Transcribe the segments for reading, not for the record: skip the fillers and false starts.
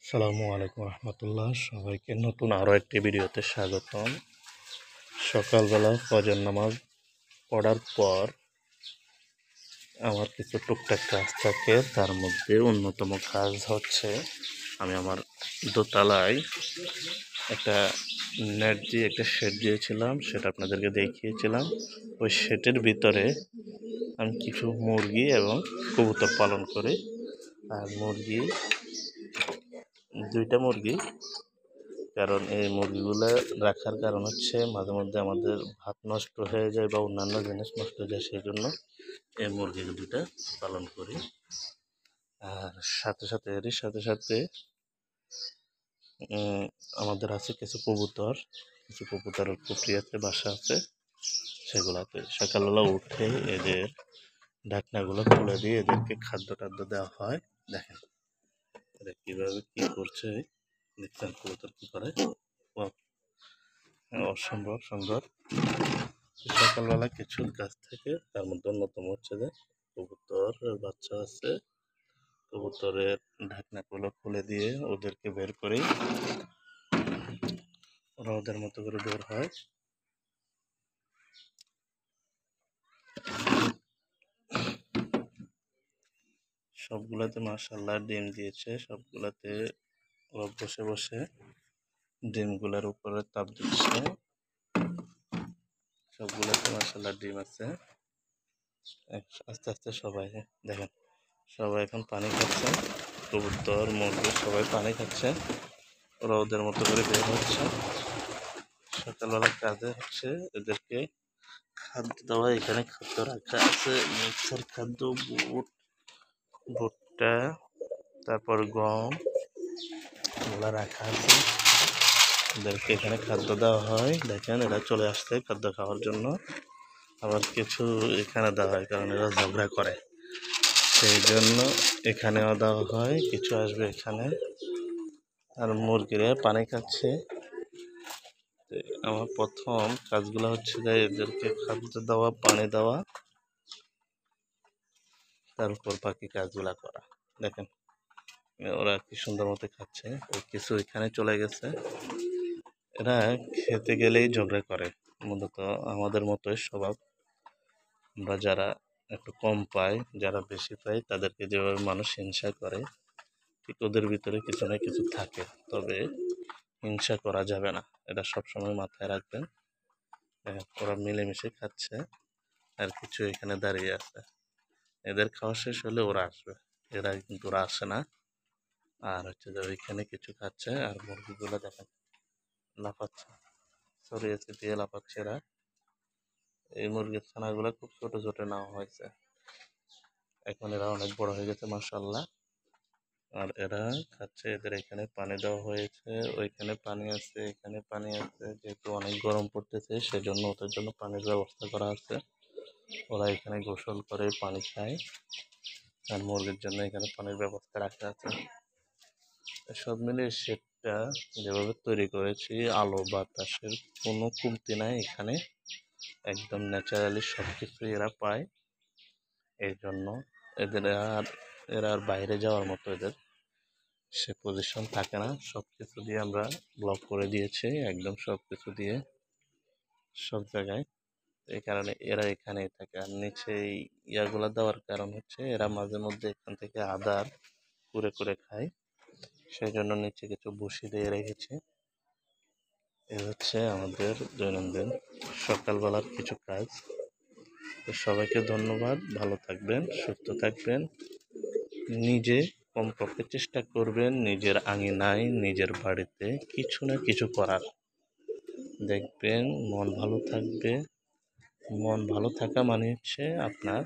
আসসালামু আলাইকুম রহমতুল্লাহ। সবাইকে নতুন আরও একটি ভিডিওতে স্বাগতম। সকালবেলা ফজর নামাজ পড়ার পর আমার কিছু টুকটাক কাজ থাকে, তার মধ্যে অন্যতম কাজ হচ্ছে আমি আমার দোতলায় একটা নেট দিয়ে একটা শেড দিয়েছিলাম, সেটা আপনাদেরকে দেখিয়েছিলাম। ওই শেডের ভিতরে আমি কিছু মুরগি এবং কবুতর পালন করি। আর দুইটা মুরগি, কারণ এই মুরগিগুলো রাখার কারণ হচ্ছে মাঝে মধ্যে আমাদের ভাত নষ্ট হয়ে যায় বা অন্যান্য জিনিস নষ্ট হয়ে যায়, সেই জন্য এই মুরগি দুটা পালন করি। আর এরই সাথে সাথে আমাদের আছে কিছু কবুতরের পুকুরি আছে, বাসা আছে। সেগুলাতে সকালবেলা উঠে এদের ঢাকনাগুলো খুলে দিয়ে এদেরকে খাদ্য টাদ্য দেওয়া হয়। দেখেন এরা কীভাবে কী করছে, দেখছেন কবুতর কী করে, অসম্ভব সুন্দর। সকালবেলা কিছু গাছ থেকে, তার মধ্যে অন্যতম হচ্ছে যে কবুতরের বাচ্চা আছে। কবুতরের ঢাকনাগুলো খুলে দিয়ে ওদেরকে বের করি, ওরা ওদের মতো করে বের হয়। সবগুলাতে মাশাআল্লাহ ডিম দিয়েছে, সবগুলাতে ওরা বসে বসে ডিমগুলোর উপরে তাপ দিচ্ছে। সবগুলাতে মাশাআল্লাহ ডিম আছে। আস্তে আস্তে সবাই দেখেন, সবাই এখন পানি খাচ্ছে। কবুতর মুরগি সবাই পানি খাচ্ছে, ওরা ওদের মতো করে বের হচ্ছে। সকালবেলা কাজে হচ্ছে এদেরকে খাদ্য দেওয়া। এখানে খাদ্য রাখা আছে, মিক্সার খাদ্য, ভুট্টা, তারপর গম, এগুলা রাখা আছে। এদেরকে এখানে খাদ্য দেওয়া হয়। দেখেন এরা চলে আসছে খাদ্য খাওয়ার জন্য। আবার কিছু এখানে দেওয়া হয়, কারণ এরা ঝগড়া করে, সেই জন্য এখানেও দেওয়া হয়। কিছু আসবে এখানে। আর মুরগিরা পানি খাচ্ছে। আমার প্রথম কাজগুলো হচ্ছে যে এদেরকে খাদ্য দেওয়া, পানি দেওয়া, তারপর বাকি কাজগুলা করা। দেখেন ওরা কি সুন্দর মতো খাচ্ছে। কিছু এখানে চলে গেছে। এরা খেতে গেলেই ঝগড়া করে, মূলত আমাদের মতোই স্বভাব। আমরা যারা একটু কম পাই, যারা বেশি পাই, তাদেরকে যেভাবে মানুষ হিংসা করে, ঠিক ওদের ভিতরে কিছু না কিছু থাকে। তবে হিংসা করা যাবে না, এটা সবসময় মাথায় রাখবেন। ওরা মিলেমিশে খাচ্ছে, আর কিছু এখানে দাঁড়িয়ে আছে। এদের খাওয়া শেষ হলে ওরা আসবে, কিন্তু ওরা আসে না। আর হচ্ছে যে ওইখানে কিছু খাচ্ছে। আর মুরগিগুলো দেখেন লাফাচ্ছে, ছড়িয়ে ছিটিয়ে লাফাচ্ছে এরা। এই মুরগির ছানাগুলো খুব ছোট ছোট নেওয়া হয়েছে, এখন এরা অনেক বড় হয়ে গেছে মাশাআল্লাহ। আর এরা খাচ্ছে, এদের এখানে পানি দেওয়া হয়েছে, ওইখানে পানি আছে, এখানে পানি আছে। যেহেতু অনেক গরম পড়তেছে, সেজন্য ওদের জন্য পানির ব্যবস্থা করা আছে। ওরা এখানে গোসল করে পানি খায়, আর মুরগির জন্য এখানে পানির ব্যবস্থা রাখা আছে। সব মিলিয়ে শেডটা যেভাবে তৈরি করেছি, আলো বাতাসের কোনো কমতি নাই এখানে। একদম ন্যাচারালি সব কিছুই এরা পায়। এই জন্য এরা আর বাইরে যাওয়ার মতো এদের সে পজিশন থাকে না। সব কিছু দিয়ে আমরা ব্লক করে দিয়েছি, একদম সব কিছু দিয়ে সব জায়গায়। এই কারণে এরা এখানেই থাকে। আর নিচে ইয়াগুলা দেওয়ার কারণ হচ্ছে এরা মাঝে মধ্যে এখান থেকে আদার কুড়ে কুড়ে খায়, সেই জন্য নিচে কিছু বসি দিয়ে রেখেছি। এ হচ্ছে আমাদের দৈনন্দিন সকালবেলার কিছু কাজ। তো সবাইকে ধন্যবাদ, ভালো থাকবেন, সুস্থ থাকবেন। নিজে কমপক্ষে চেষ্টা করবেন নিজের আঙিনায়, নিজের বাড়িতে কিছু না কিছু করার। দেখবেন মন ভালো থাকবে। মন ভালো থাকা মানে হচ্ছে আপনার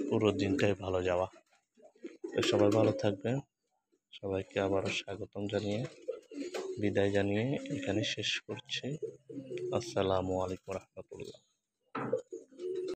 পুরো দিনটাই ভালো যাওয়া। তো সবাই ভালো থাকবেন। সবাইকে আবারও স্বাগতম জানিয়ে, বিদায় জানিয়ে এখানে শেষ করছি। আসসালামু আলাইকুম।